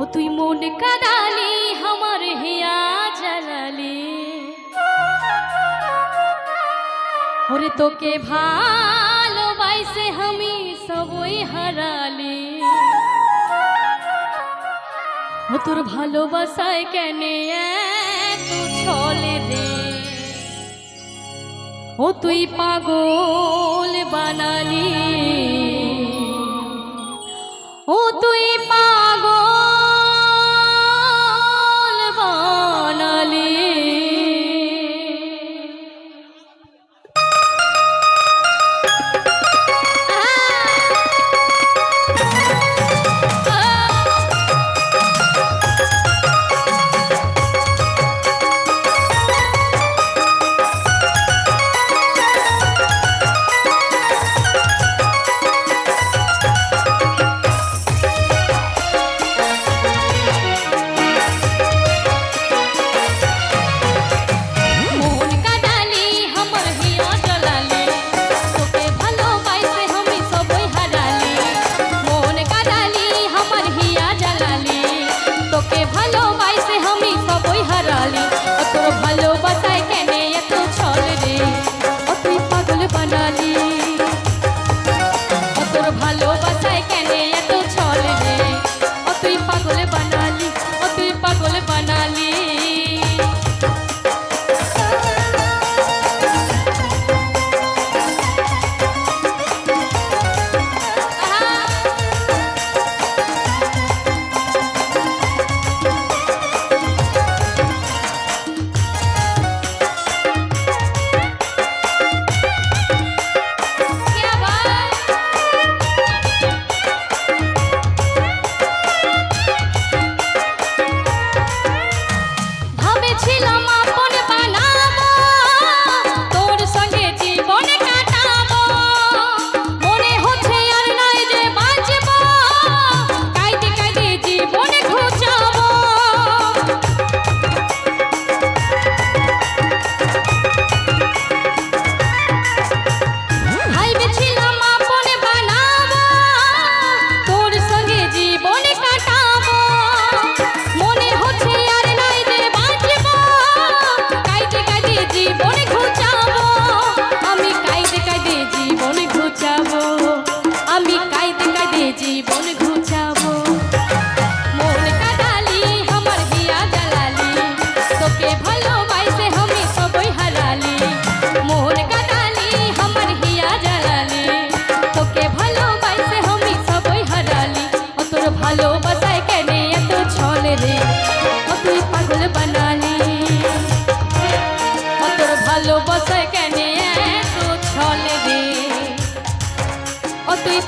ও তুই মন কাদালি আমার হিয়া জ্বালালি ওরে তোকে ভালোবাসে আমি সবই হারালি ও তোর ভালোবাসায় কেনে এত ছলে রে ও তুই পাগল বানালি ও তুই পাগল বানালি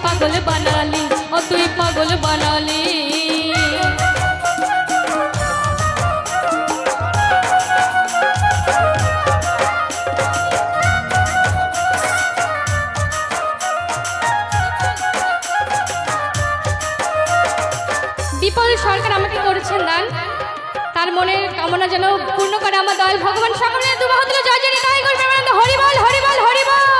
পাগল বানালি ও তুই পাগল বানালি বিপুল সরকার আমাকে করেছেন দান তার মনের কামনা যেন পূর্ণ করে আমার দয়াল ভগবান সকলে দুবাহু তুলে জয় জয় নিতাই করবে হরি বল হরি বল হরি বল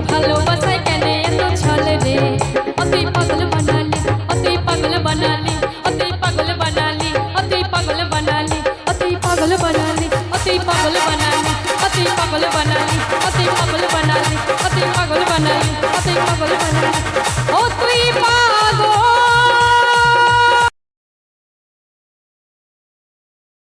ভালোবাসায় কেন এত ছলে রে ও তুই